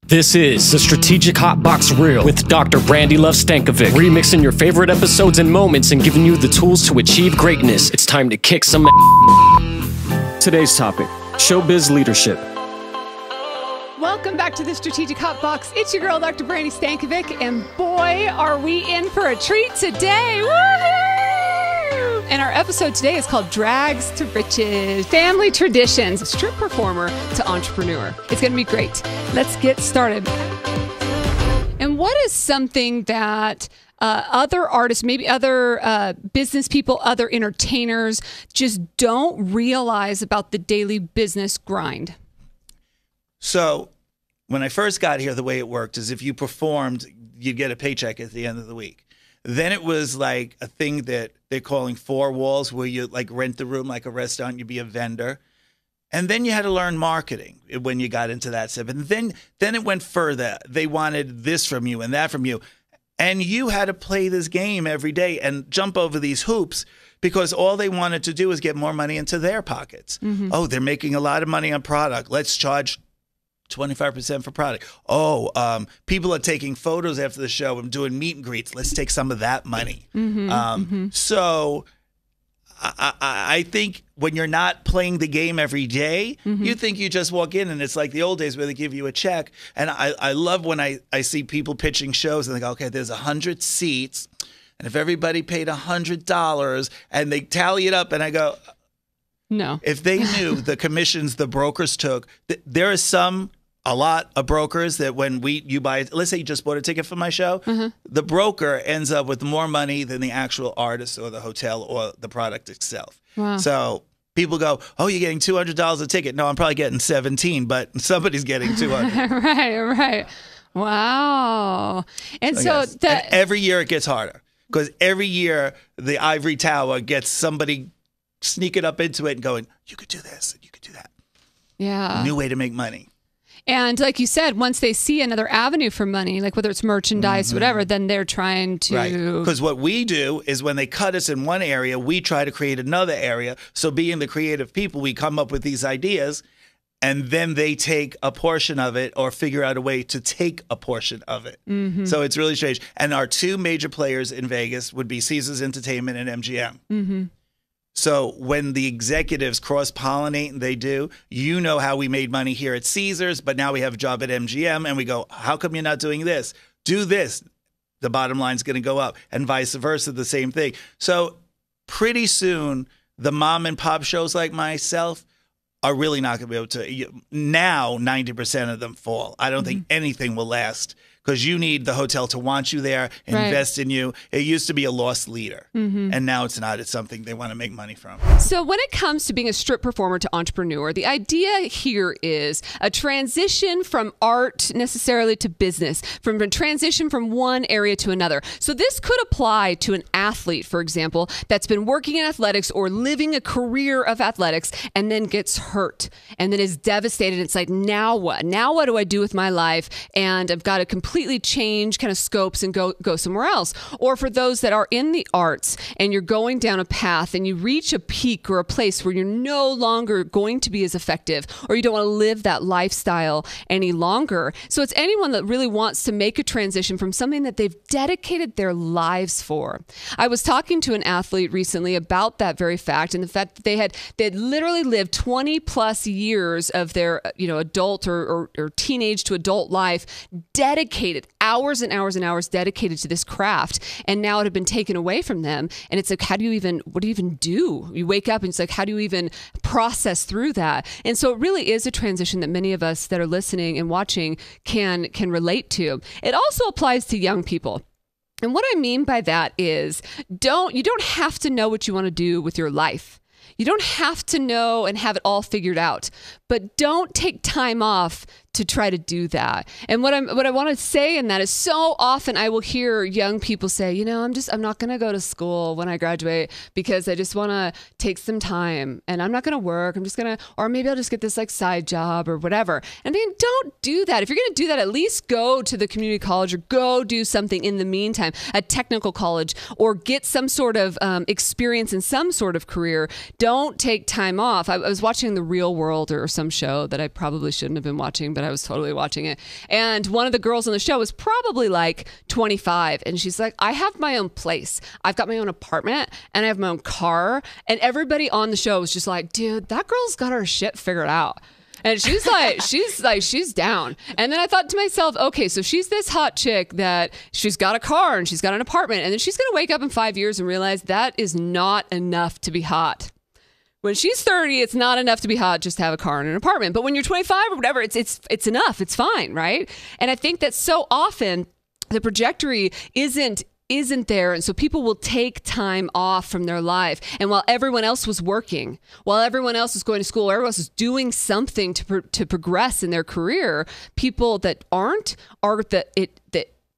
This is the Strategic Hotbox Real with Dr. Brandi Luv Stankovic, remixing your favorite episodes and moments and giving you the tools to achieve greatness. It's time to kick some ass. Today's topic, Show Biz leadership. Welcome back to the Strategic Hotbox. It's your girl, Dr. Brandi Stankovic, and boy, are we in for a treat today. Woohoo! And our episode today is called Drags to Riches, Family Traditions, Strip Performer to Entrepreneur. It's going to be great. Let's get started. And what is something that other artists, maybe other business people, other entertainers just don't realize about the daily business grind? So when I first got here, the way it worked is if you performed, you'd get a paycheck at the end of the week. Then it was like a thing that they're calling four walls, where you like rent the room like a restaurant, you'd be a vendor. And then you had to learn marketing when you got into that stuff. And then it went further. They wanted this from you and that from you. And you had to play this game every day and jump over these hoops because all they wanted to do was get more money into their pockets. Mm-hmm. Oh, they're making a lot of money on product. Let's charge 25% for product. Oh, people are taking photos after the show and doing meet and greets. Let's take some of that money. Mm-hmm, So I think when you're not playing the game every day, you think you just walk in and it's like the old days where they give you a check. And I love when I see people pitching shows and they go, okay, there's 100 seats. And if everybody paid $100 and they tally it up, and I go, no. If they knew the commissions the brokers took, there are a lot of brokers that when you buy, let's say you just bought a ticket for my show, the broker ends up with more money than the actual artist or the hotel or the product itself. Wow. So people go, oh, you're getting $200 a ticket. No, I'm probably getting 17, but somebody's getting 200. Right. Wow. And and every year it gets harder because every year the ivory tower gets somebody sneaking up into it and going, you could do this and you could do that. Yeah. New way to make money. And like you said, once they see another avenue for money, like whether it's merchandise, whatever, then they're trying to... Right. Because what we do is when they cut us in one area, we try to create another area. So being the creative people, we come up with these ideas and then they take a portion of it or figure out a way to take a portion of it. So it's really strange. And our two major players in Vegas would be Caesars Entertainment and MGM. So when the executives cross-pollinate, and they do, you know how we made money here at Caesars, but now we have a job at MGM, and we go, how come you're not doing this? Do this. The bottom line's going to go up, and vice versa, the same thing. So pretty soon, the mom and pop shows like myself are really not going to be able to. Now, 90% of them fall. I don't think anything will last. Because you need the hotel to want you there, invest in you. It used to be a lost leader, and now it's not. It's something they want to make money from. So when it comes to being a strip performer to entrepreneur, the idea here is a transition from art necessarily to business, from a transition from one area to another. So this could apply to an athlete, for example, that's been working in athletics or living a career of athletics and then gets hurt and then is devastated. It's like, now what? Now what do I do with my life? And I've got to completely change kind of scopes and go somewhere else. Or for those that are in the arts and you're going down a path and you reach a peak or a place where you're no longer going to be as effective or you don't want to live that lifestyle any longer. So it's anyone that really wants to make a transition from something that they've dedicated their lives for. I was talking to an athlete recently about that very fact and the fact that they had literally lived 20 plus years of their adult or teenage to adult life dedicated hours and hours and hours dedicated to this craft, and now it had been taken away from them. And it's like, what do you even do? You wake up and it's like, how do you even process through that? And so it really is a transition that many of us that are listening and watching can relate to. It also applies to young people. And what I mean by that is you don't have to know what you want to do with your life. You don't have to know and have it all figured out, but don't take time off to try to do that. And what I want to say in that is so often I will hear young people say, I'm not going to go to school when I graduate because I just want to take some time and I'm not going to work. Or maybe I'll just get this like side job or whatever. And then don't do that. If you're going to do that, at least go to the community college or go do something in the meantime, a technical college, or get some sort of experience in some sort of career. Don't take time off. I was watching The Real World or some show that I probably shouldn't have been watching, but I was totally watching it. And one of the girls on the show was probably like 25. And she's like, I have my own place. I've got my own apartment and I have my own car. And everybody on the show was just like, dude, that girl's got her shit figured out. And she's down. And then I thought to myself, okay, so she's this hot chick that she's got a car and she's got an apartment. And then she's going to wake up in 5 years and realize that is not enough to be hot. When she's 30, it's not enough to be hot just to have a car and an apartment. But when you're 25 or whatever, it's enough. It's fine, right? And I think that so often the trajectory isn't there. And so people will take time off from their life. And while everyone else was working, while everyone else was going to school, everyone else was doing something to progress in their career, people that aren't are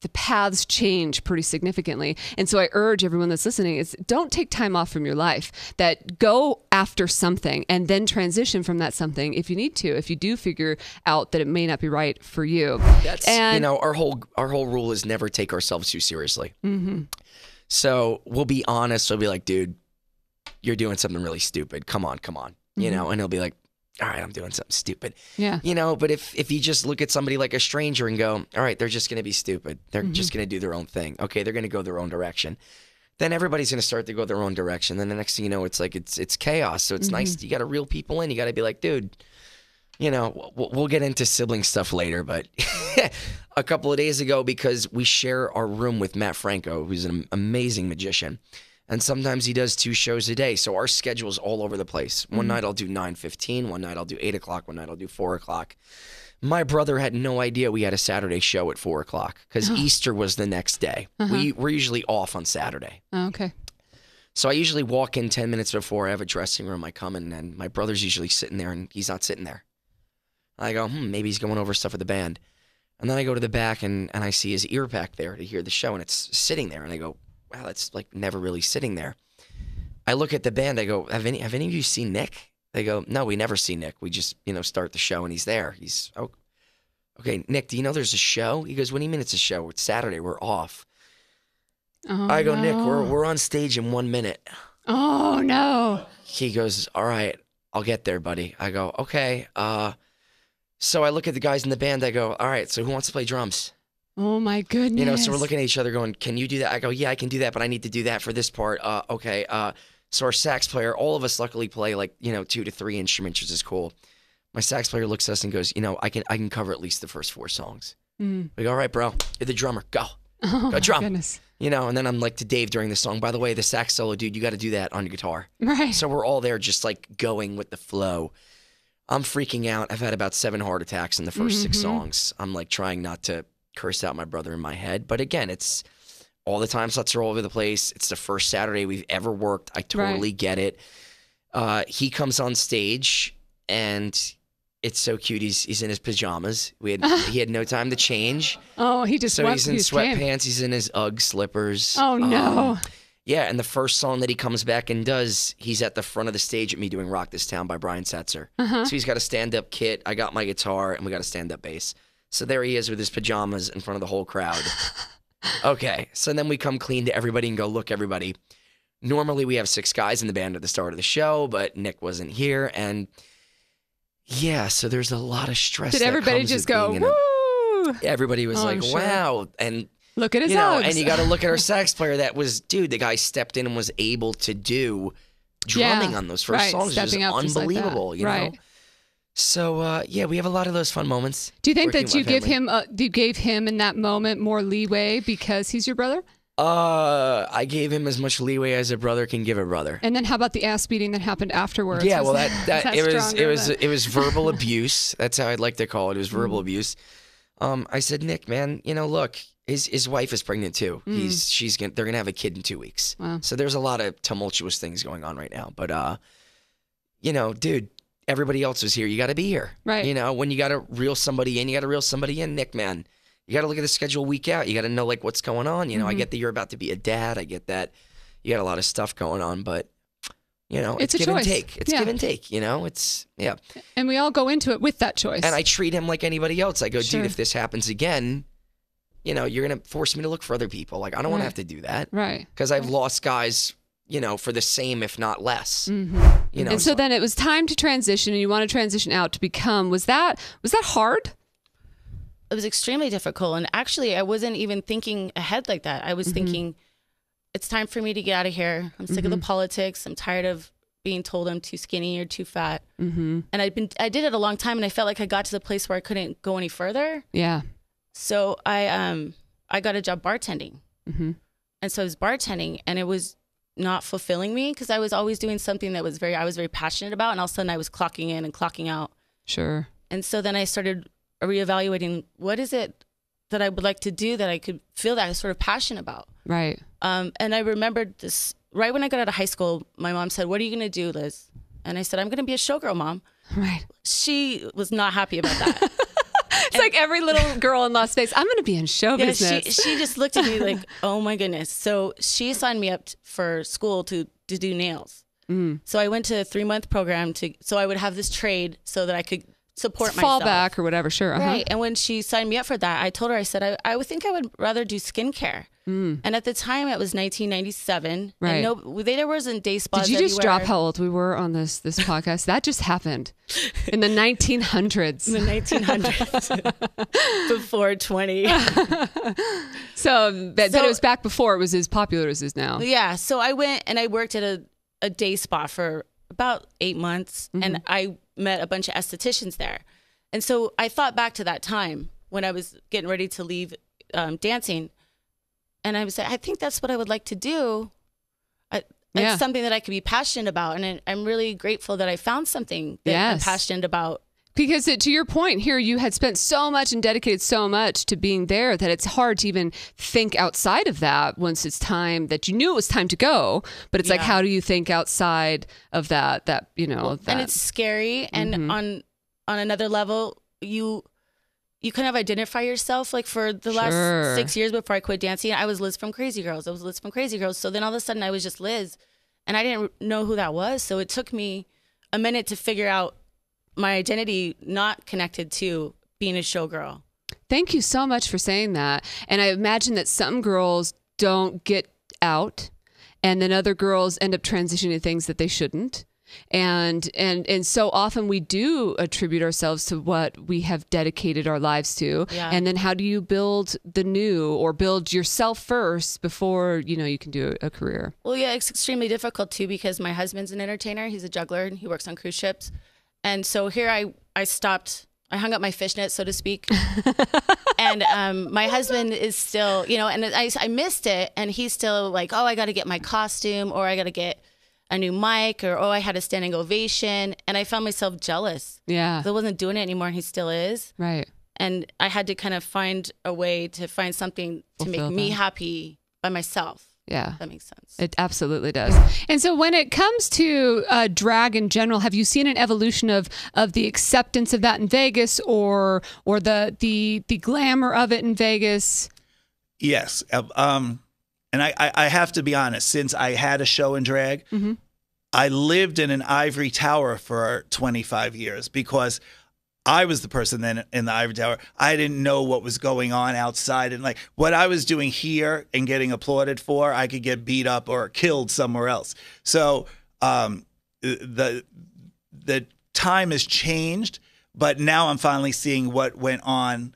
the paths change pretty significantly. And so I urge everyone that's listening is don't take time off from your life, that go after something and then transition from that something if you need to, if you do figure out that it may not be right for you. That's, our whole rule is never take ourselves too seriously. Mm-hmm. So we'll be honest. We'll be like, dude, you're doing something really stupid. Come on. Mm-hmm. And he'll be like, all right, I'm doing something stupid. Yeah. But if you just look at somebody like a stranger and go, all right, they're just going to be stupid. They're just going to do their own thing. Okay, they're going to go their own direction. Then everybody's going to start to go their own direction. Then the next thing you know, it's like it's chaos. So it's nice. You got to reel people in. You got to be like, dude, we'll get into sibling stuff later. But a couple of days ago, because we share our room with Matt Franco, who's an amazing magician. And sometimes he does 2 shows a day. So our schedule's all over the place. One night I'll do 9:15. One night I'll do 8 o'clock. One night I'll do 4 o'clock. My brother had no idea we had a Saturday show at 4 o'clock because Easter was the next day. We're usually off on Saturday. Oh, okay. So I usually walk in 10 minutes before. I have a dressing room. I come in and my brother's usually sitting there and he's not sitting there. I go, maybe he's going over stuff with the band. And then I go to the back and I see his ear pack there to hear the show and it's sitting there. And I go, wow, that's like never really sitting there. I look at the band. I go, have any of you seen Nick? They go, no, we never see Nick. We just, start the show and he's there. He's, oh, okay, Nick, do you know there's a show? He goes, what do you mean it's a show? It's Saturday. We're off. Oh, I go, no. Nick, we're on stage in 1 minute. Oh, no. He goes, all right, I'll get there, buddy. I go, okay. So I look at the guys in the band. I go, all right, so who wants to play drums? Oh my goodness. So we're looking at each other going, can you do that? I go, yeah, I can do that, but I need to do that for this part. Okay. So our sax player, all of us luckily play 2 to 3 instruments, which is cool. My sax player looks at us and goes, I can cover at least the first 4 songs. We go, all right, bro, you're the drummer. Go. Go drum. Goodness. And then I'm like to Dave during the song, by the way, the sax solo, dude, you got to do that on your guitar. Right. So we're all there just going with the flow. I'm freaking out. I've had about 7 heart attacks in the first 6 songs. I'm trying not to curse out my brother in my head. But again, it's all the time slots are all over the place. It's the first Saturday we've ever worked. I totally get it. He comes on stage and it's so cute. He's in his pajamas. He had no time to change. Oh, he's in sweatpants. He's in his Ugg slippers. Oh no. Yeah, and the first song that he comes back and does, he's at the front of the stage at me doing Rock This Town by Brian Setzer. So he's got a stand-up kit. I got my guitar, and we got a stand-up bass. So there he is with his pajamas in front of the whole crowd. Okay, so then we come clean to everybody and go, look, everybody, normally we have 6 guys in the band at the start of the show, but Nick wasn't here, and yeah, so there's a lot of stress. Did everybody just go, woo? Everybody was wow, and look at his Uggs. And you got to look at our sax player. That was, dude, the guy stepped in and was able to do drumming on those first songs. It was just unbelievable, you know? So, we have a lot of those fun moments. Do you think that you gave him in that moment more leeway because he's your brother? I gave him as much leeway as a brother can give a brother. And then how about the ass beating that happened afterwards? Yeah, well, it was verbal abuse. That's how I'd like to call it. It was verbal abuse. I said, Nick, man, look, his wife is pregnant too. They're gonna have a kid in 2 weeks. Wow. So there's a lot of tumultuous things going on right now. But dude, everybody else is here. You got to be here. Right. When you got to reel somebody in, you got to reel somebody in. Nick, man, you got to look at the schedule week out. You got to know what's going on. I get that you're about to be a dad. I get that you got a lot of stuff going on, but it's give and take. It's give and take. It's And we all go into it with that choice. And I treat him like anybody else. I go, dude, if this happens again, you're gonna force me to look for other people. I don't want to have to do that. Right. Because I've lost guys, for the same, if not less. And so then it was time to transition, and you want to transition out to become. Was that hard? it was extremely difficult. And actually, I wasn't even thinking ahead like that. I was thinking, it's time for me to get out of here. I'm sick of the politics. I'm tired of being told I'm too skinny or too fat. And I did it a long time, and I felt like I got to the place where I couldn't go any further. Yeah. So I got a job bartending. And so I was bartending, and it was not fulfilling me because I was always doing something that I was very passionate about, and all of a sudden I was clocking in and clocking out. Sure. And so then I started reevaluating, what is it that I would like to do that I could feel that I was sort of passionate about. Right. And I remembered this, right when I got out of high school, my mom said, what are you going to do, Liz? And I said, I'm going to be a showgirl, Mom. Right. She was not happy about that. It's like every little girl in Las Vegas, I'm going to be in show business. She just looked at me like, oh my goodness. So she signed me up for school to do nails. So I went to a 3-month program so I would have this trade so that I could support myself. Fall back or whatever, sure. Right. And when she signed me up for that, I told her, I said, I would think I would rather do skincare. And at the time, it was 1997. Right. And there wasn't day spas Did you just everywhere. drop how old we were on this podcast? That just happened in the 1900s. In the 1900s. Before 20. But it was back before it was as popular as it is now. Yeah. So I went and I worked at a day spa for about 8 months. And I met a bunch of estheticians there. And so I thought back to that time when I was getting ready to leave dancing. And I was like, I think that's what I would like to do. It's something that I could be passionate about. And I'm really grateful that I found something that I'm passionate about. Because to your point here, you had spent so much and dedicated so much to being there that it's hard to even think outside of that once it's time that you knew it was time to go. But it's like, how do you think outside of that, And it's scary. And on another level, you kind of identify yourself. Like for the last 6 years before I quit dancing, I was Liz from Crazy Girls. So then all of a sudden I was just Liz, and I didn't know who that was. So it took me a minute to figure out my identity not connected to being a showgirl. Thank you so much for saying that. And I imagine that some girls don't get out, and then other girls end up transitioning to things that they shouldn't. And so often we do attribute ourselves to what we have dedicated our lives to. Yeah. And then how do you build the new, or build yourself first before, you can do a career? Well, yeah, it's extremely difficult too, because my husband's an entertainer. He's a juggler and he works on cruise ships. And so here I stopped, I hung up my fishnet, so to speak. And my husband is still, and I missed it. And he's still like, oh, I got to get my costume, or I got to get a new mic, or, oh, I had a standing ovation. And I found myself jealous. Yeah. I wasn't doing it anymore, and he still is. Right. And I had to kind of find a way to find something to make me happy by myself. Yeah. That makes sense. It absolutely does. And so when it comes to drag in general, have you seen an evolution of the acceptance of that in Vegas, or the glamour of it in Vegas? Yes. And I have to be honest, since I had a show in drag, I lived in an ivory tower for 25 years because I was the person then in the ivory tower. I didn't know what was going on outside, and like what I was doing here and getting applauded for, I could get beat up or killed somewhere else. So the time has changed, but now I'm finally seeing what went on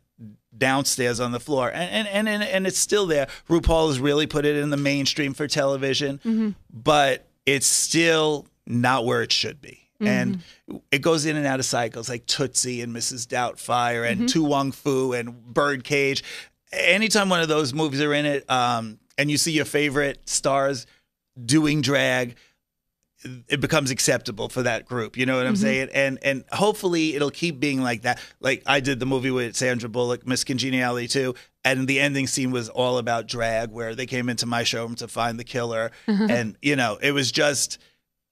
downstairs on the floor, and it's still there. RuPaul has really put it in the mainstream for television, but it's still not where it should be. And it goes in and out of cycles, like Tootsie and Mrs. Doubtfire and Tu Wong Fu and Birdcage. Anytime one of those movies are in it, and you see your favorite stars doing drag, it becomes acceptable for that group. You know what I'm saying? And hopefully it'll keep being like that. Like I did the movie with Sandra Bullock, Miss Congeniality 2, and the ending scene was all about drag, where they came into my showroom to find the killer. And, it was just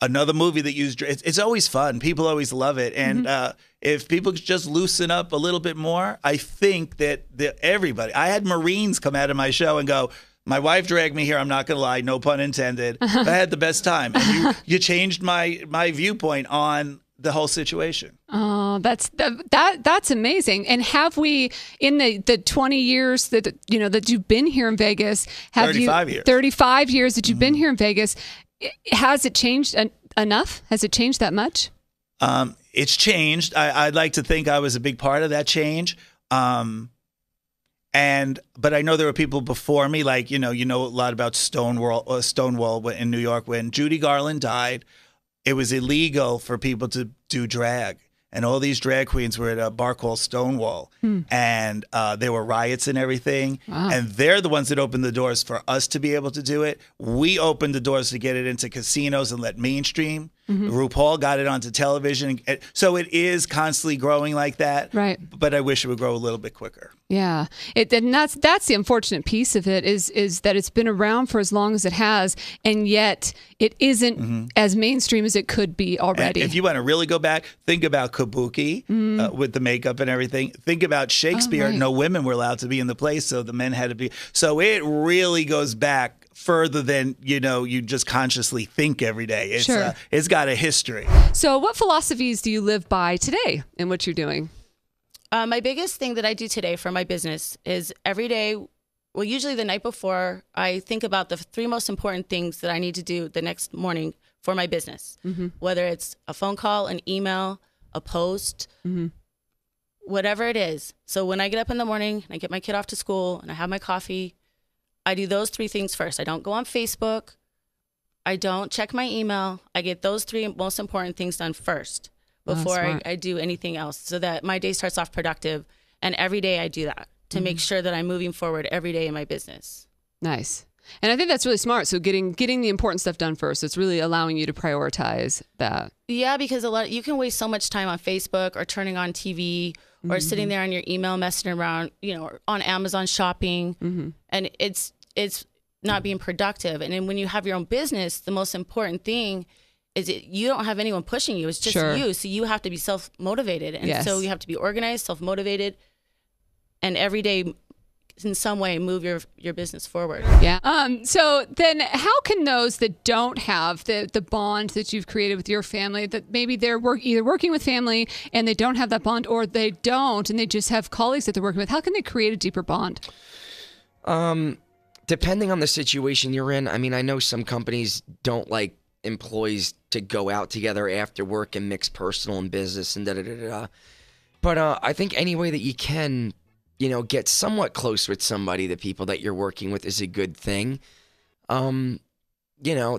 another movie that used, it's always fun. People always love it. And if people could just loosen up a little bit more, I think that everybody, I had Marines come out of my show and go, my wife dragged me here, I'm not going to lie, no pun intended. But I had the best time. And you changed my viewpoint on the whole situation. Oh, that's amazing. And have we, in the 20 years that you've been here in Vegas, 35 years that you've been here in Vegas, has it changed enough? Has it changed that much? It's changed. I'd like to think I was a big part of that change. But I know there were people before me, like, you know a lot about Stonewall in New York. When Judy Garland died, it was illegal for people to do drag. And all these drag queens were at a bar called Stonewall. And there were riots and everything. Wow. And they're the ones that opened the doors for us to be able to do it. We opened the doors to get it into casinos and let mainstream. RuPaul got it onto television. So it is constantly growing like that. Right. But I wish it would grow a little bit quicker. Yeah, and that's the unfortunate piece of it is that it's been around for as long as it has, and yet it isn't as mainstream as it could be already. And if you want to really go back, think about Kabuki with the makeup and everything. Think about Shakespeare. Right. No women were allowed to be in the play, so the men had to be. So it really goes back further than you just consciously think every day. It's got a history. So what philosophies do you live by today in what you're doing? My biggest thing that I do today for my business is every day, well, usually the night before, I think about the 3 most important things that I need to do the next morning for my business, whether it's a phone call, an email, a post, whatever it is. So when I get up in the morning and I get my kid off to school and I have my coffee, I do those 3 things first. I don't go on Facebook. I don't check my email. I get those 3 most important things done first before I do anything else, so that my day starts off productive. And every day I do that to make sure that I'm moving forward every day in my business. Nice. And I think that's really smart. So getting the important stuff done first. It's really allowing you to prioritize that. Yeah, because you can waste so much time on Facebook or turning on TV or sitting there on your email messing around, or on Amazon shopping, and it's not being productive. And then when you have your own business, the most important thing is you don't have anyone pushing you. It's just you. So you have to be self-motivated. And so you have to be organized, self-motivated, and every day in some way move your business forward. Yeah. So then how can those that don't have the bond that you've created with your family, that maybe they're either working with family and they don't have that bond, or they don't and they just have colleagues that they're working with, how can they create a deeper bond? Depending on the situation you're in, I mean, I know some companies don't like employees to go out together after work and mix personal and business and da-da-da-da-da. But I think any way that you can, get somewhat close with somebody, the people that you're working with, is a good thing. There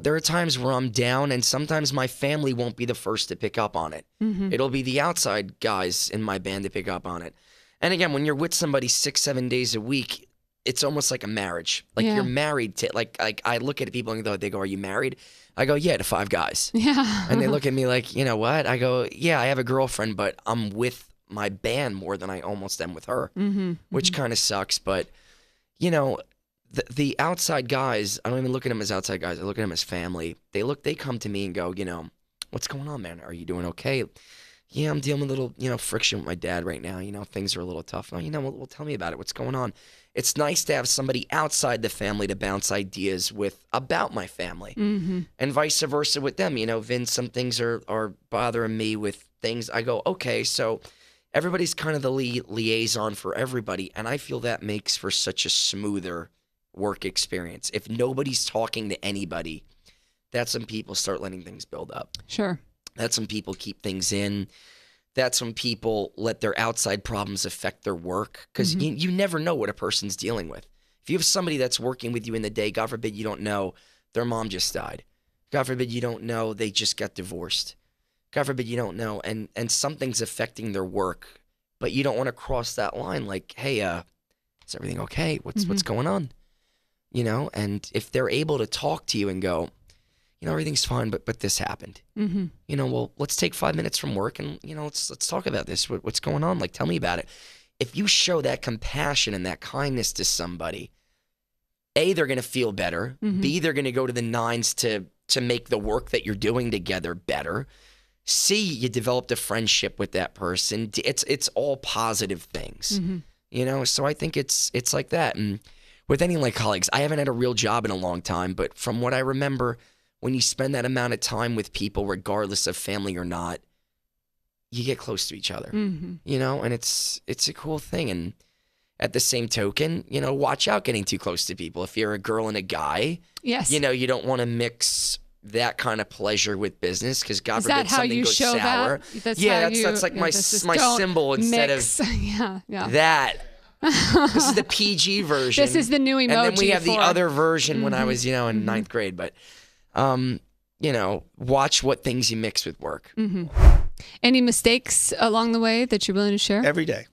are times where I'm down and sometimes my family won't be the first to pick up on it. It'll be the outside guys in my band to pick up on it. And again, when you're with somebody 6-7 days a week, it's almost like a marriage. Like you're married to, like I look at people and they go, "Are you married?" I go, "Yeah, to 5 guys." Yeah. And they look at me like, "You know what?" I go, "Yeah, I have a girlfriend, but I'm with my band more than I almost am with her," which kind of sucks. But, the outside guys, I don't even look at them as outside guys. I look at them as family. They come to me and go, "What's going on, man? Are you doing okay?" "Yeah, I'm dealing with a little, friction with my dad right now. Things are a little tough." "Oh, well, tell me about it. What's going on?" It's nice to have somebody outside the family to bounce ideas with about my family, and vice versa with them. Vin, some things are bothering me with things. I go, okay, so everybody's kind of the liaison for everybody, and I feel that makes for such a smoother work experience. If nobody's talking to anybody, that's when people start letting things build up. Sure. That's when people keep things in. That's when people let their outside problems affect their work, because you never know what a person's dealing with. If you have somebody that's working with you in the day, God forbid you don't know their mom just died. God forbid you don't know they just got divorced. God forbid you don't know, and something's affecting their work, but you don't want to cross that line like, "Hey, is everything okay? What's going on?" And if they're able to talk to you and go, "Everything's fine, but this happened." Well, let's take 5 minutes from work and, let's talk about this. What's going on? Like, tell me about it. If you show that compassion and that kindness to somebody, A, they're going to feel better. B, they're going to go to the nines to make the work that you're doing together better. C, you developed a friendship with that person. It's all positive things, So I think it's like that. And with any of my colleagues, I haven't had a real job in a long time, but from what I remember, when you spend that amount of time with people, regardless of family or not, you get close to each other, and it's a cool thing. And at the same token, watch out getting too close to people. If you're a girl and a guy, yes, you don't want to mix that kind of pleasure with business, because God forbid how something you goes show sour. That's that's like my symbol instead mix. of yeah. that. This is the PG version. This is the new emoji. And then we have the for- other version when I was, you know, in ninth grade. But, you know, watch what things you mix with work. Any mistakes along the way that you're willing to share? Every day.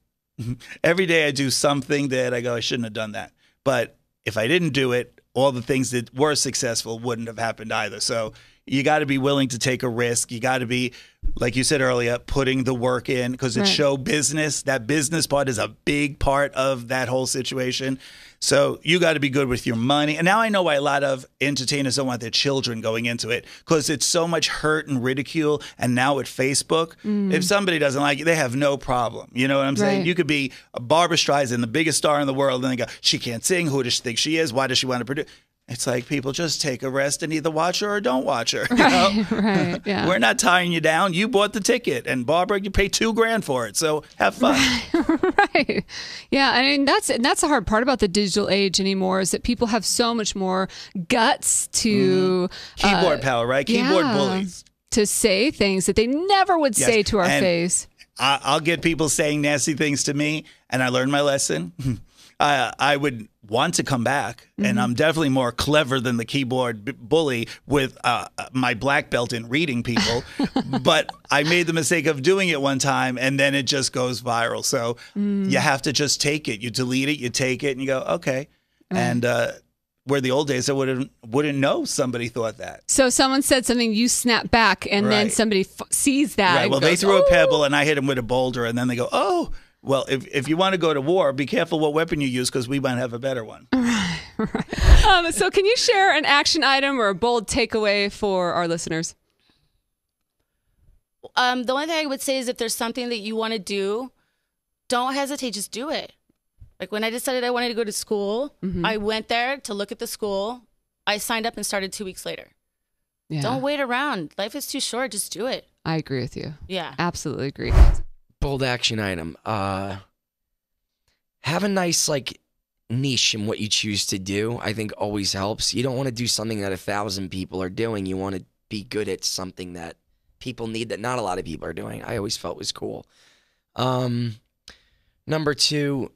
Every day I do something that I go, I shouldn't have done that. But if I didn't do it, all the things that were successful wouldn't have happened either. So you got to be willing to take a risk. You got to be, like you said earlier, putting the work in, because it's show business. That business part is a big part of that whole situation. So you got to be good with your money. And now I know why a lot of entertainers don't want their children going into it, because it's so much hurt and ridicule. And now with Facebook, if somebody doesn't like you, they have no problem. You know what I'm saying? You could be a Barbra Streisand, the biggest star in the world, and they go, she can't sing. Who does she think she is? Why does she want to produce? It's like, people just take a rest and either watch her or don't watch her. You know? Right. Yeah. We're not tying you down. You bought the ticket, and Barbara, you paid $2,000 for it. So have fun. Right. Yeah. I mean, that's the hard part about the digital age anymore, is that people have so much more guts to Keyboard power, right? Keyboard bullies. To say things that they never would say to our face. I'll get people saying nasty things to me, and I learned my lesson. I would want to come back, and I'm definitely more clever than the keyboard bully with my black belt in reading people. But I made the mistake of doing it one time, and then it just goes viral. So you have to just take it. You delete it, you take it, and you go, okay. And where the old days, I wouldn't know somebody thought that. So someone said something, you snap back, and then somebody sees that. Right. And Well, goes, they threw a pebble, and I hit them with a boulder, and then they go, oh. Well, if you want to go to war, be careful what weapon you use, because we might have a better one. Right. So can you share an action item or a bold takeaway for our listeners? The only thing I would say is, if there's something that you want to do, don't hesitate, just do it. Like when I decided I wanted to go to school, I went there to look at the school. I signed up and started 2 weeks later. Yeah. Don't wait around. Life is too short. Just do it. I agree with you. Yeah. Absolutely agree. Bold action item. Have a nice niche in what you choose to do. I think always helps. You don't want to do something that 1,000 people are doing. You want to be good at something that people need that not a lot of people are doing. I always felt was cool. Number 2,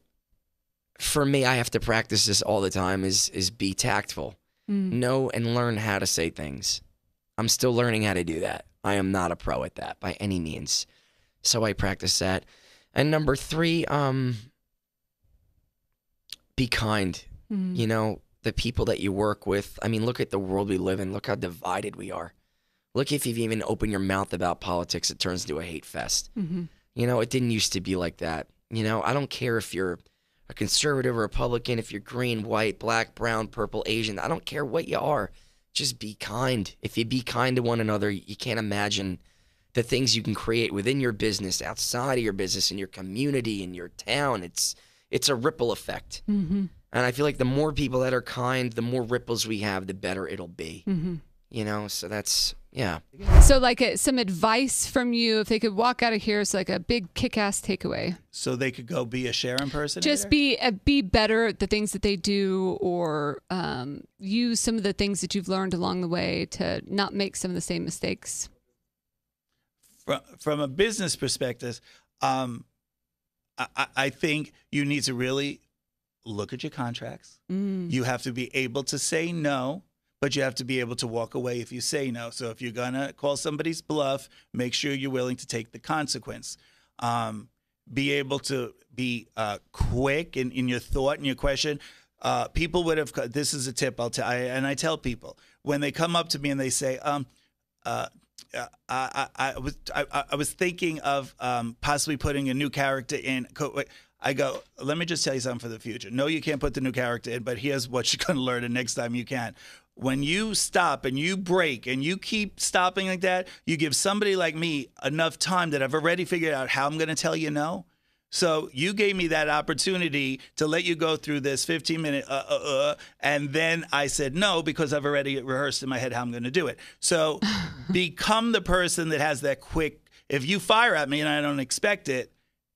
for me, I have to practice this all the time, is be tactful. Know and learn how to say things. I'm still learning how to do that. I am not a pro at that by any means. So I practice that. And number 3, be kind. You know, the people that you work with. I mean, look at the world we live in. Look how divided we are. Look, if you've even opened your mouth about politics, it turns into a hate fest. You know, it didn't used to be like that. You know, I don't care if you're a conservative or Republican, if you're green, white, black, brown, purple, Asian. I don't care what you are. Just be kind. If you be kind to one another, you can't imagine the things you can create within your business, outside of your business, in your community, in your town. It's a ripple effect. And I feel like the more people that are kind, the more ripples we have, the better it'll be. You know, so that's, yeah. So some advice from you, if they could walk out of here, it's like a big kick-ass takeaway. So they could go be a Cher impersonator? Just be better at the things that they do, or use some of the things that you've learned along the way to not make some of the same mistakes. From a business perspective, I think you need to really look at your contracts. You have to be able to say no, but you have to be able to walk away if you say no. So if you're going to call somebody's bluff, make sure you're willing to take the consequence. Be able to be quick in your thought and your question. People would have, this is a tip and I tell people, when they come up to me and they say, I was thinking of possibly putting a new character in. I go, let me just tell you something for the future. No, you can't put the new character in, but here's what you're going to learn, and next time you can. When you stop and you break and you keep stopping like that, you give somebody like me enough time that I've already figured out how I'm going to tell you no. So you gave me that opportunity to let you go through this 15-minute and then I said no because I've already rehearsed in my head how I'm going to do it. So become the person that has that quick. If you fire at me and I don't expect it,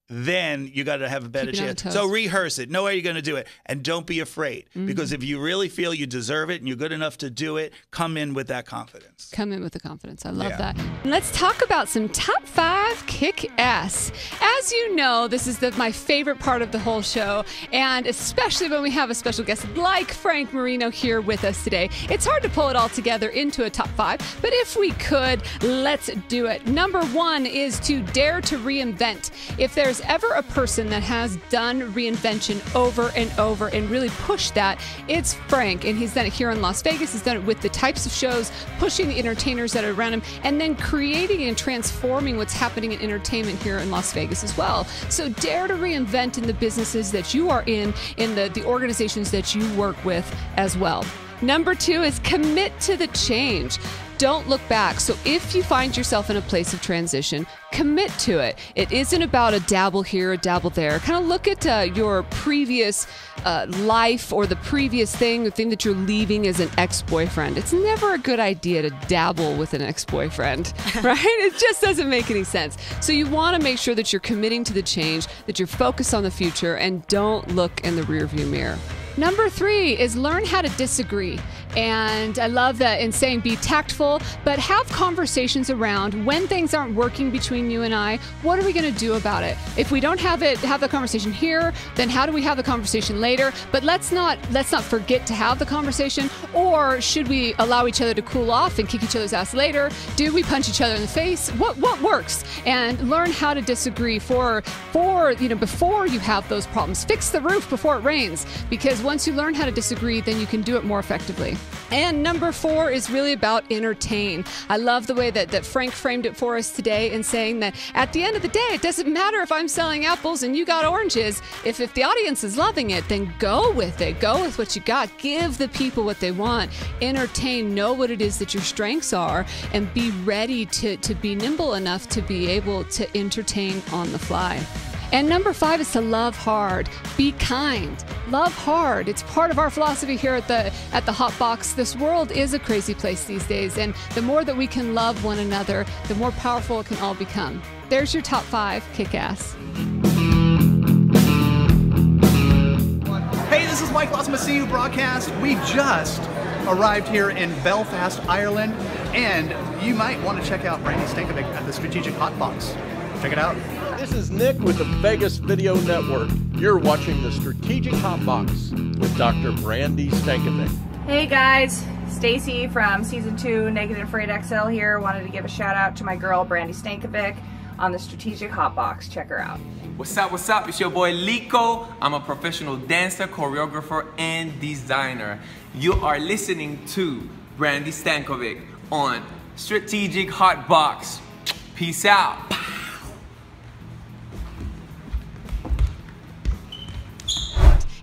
then you got to have a better Keep it on chance. the So toes. rehearse it. Know how you're going to do it. And don't be afraid. Because if you really feel you deserve it and you're good enough to do it, come in with that confidence. Come in with the confidence. I love Yeah. that. Let's talk about some top 5 kick-ass. As you know, this is my favorite part of the whole show, and especially when we have a special guest like Frank Marino here with us today. It's hard to pull it all together into a top 5, but if we could, let's do it. Number 1 is to dare to reinvent. If there's ever a person that has done reinvention over and over and really pushed that, it's Frank. And he's done it here in Las Vegas. He's done it with the types of shows, pushing the entertainers that are around him, and then creating and transforming what's happening in entertainment here in Las Vegas as well. So dare to reinvent in the businesses that you are in the organizations that you work with as well. Number 2 is commit to the change. Don't look back. So if you find yourself in a place of transition, commit to it. It isn't about a dabble here, a dabble there. Kind of look at your previous life or the previous thing, the thing that you're leaving as an ex-boyfriend. It's never a good idea to dabble with an ex-boyfriend, right? It just doesn't make any sense. So you want to make sure that you're committing to the change, that you're focused on the future, and don't look in the rearview mirror. Number 3 is learn how to disagree. And I love that in saying be tactful, but have conversations around when things aren't working between you and I, what are we going to do about it? If we don't have the conversation here, then how do we have the conversation later? But let's not forget to have the conversation, or should we allow each other to cool off and kick each other's ass later? Do we punch each other in the face? What works? And learn how to disagree before you have those problems. Fix the roof before it rains, because once you learn how to disagree, then you can do it more effectively. And number 4 is really about entertain. I love the way that Frank framed it for us today in saying that at the end of the day, it doesn't matter if I'm selling apples and you got oranges. If the audience is loving it, then go with it. Go with what you got. Give the people what they want. Entertain. Know what it is that your strengths are, and be ready to be nimble enough to be able to entertain on the fly. And number 5 is to love hard. Be kind. Love hard. It's part of our philosophy here at the Hotbox. This world is a crazy place these days, and the more that we can love one another, the more powerful it can all become. There's your top 5 kick-ass. Hey, this is Mike Losmaceu broadcast. We just arrived here in Belfast, Ireland, and you might want to check out Brandi Stankovic at the Strategic Hotbox. Check it out. This is Nick with the Vegas Video Network. You're watching the Strategic Hotbox with Dr. Brandi Stankovic. Hey guys, Stacy from Season 2 Naked and Afraid XL here. Wanted to give a shout out to my girl Brandi Stankovic on the Strategic Hotbox. Check her out. What's up, what's up? It's your boy Lico. I'm a professional dancer, choreographer, and designer. You are listening to Brandi Stankovic on Strategic Hotbox. Peace out.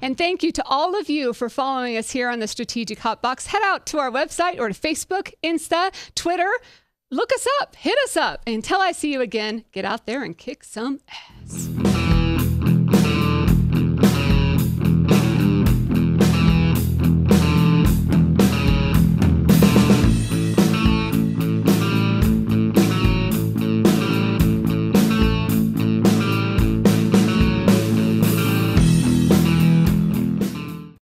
And thank you to all of you for following us here on the Strategic Hotbox. Head out to our website or to Facebook, Insta, Twitter. Look us up, hit us up. Until I see you again, get out there and kick some ass.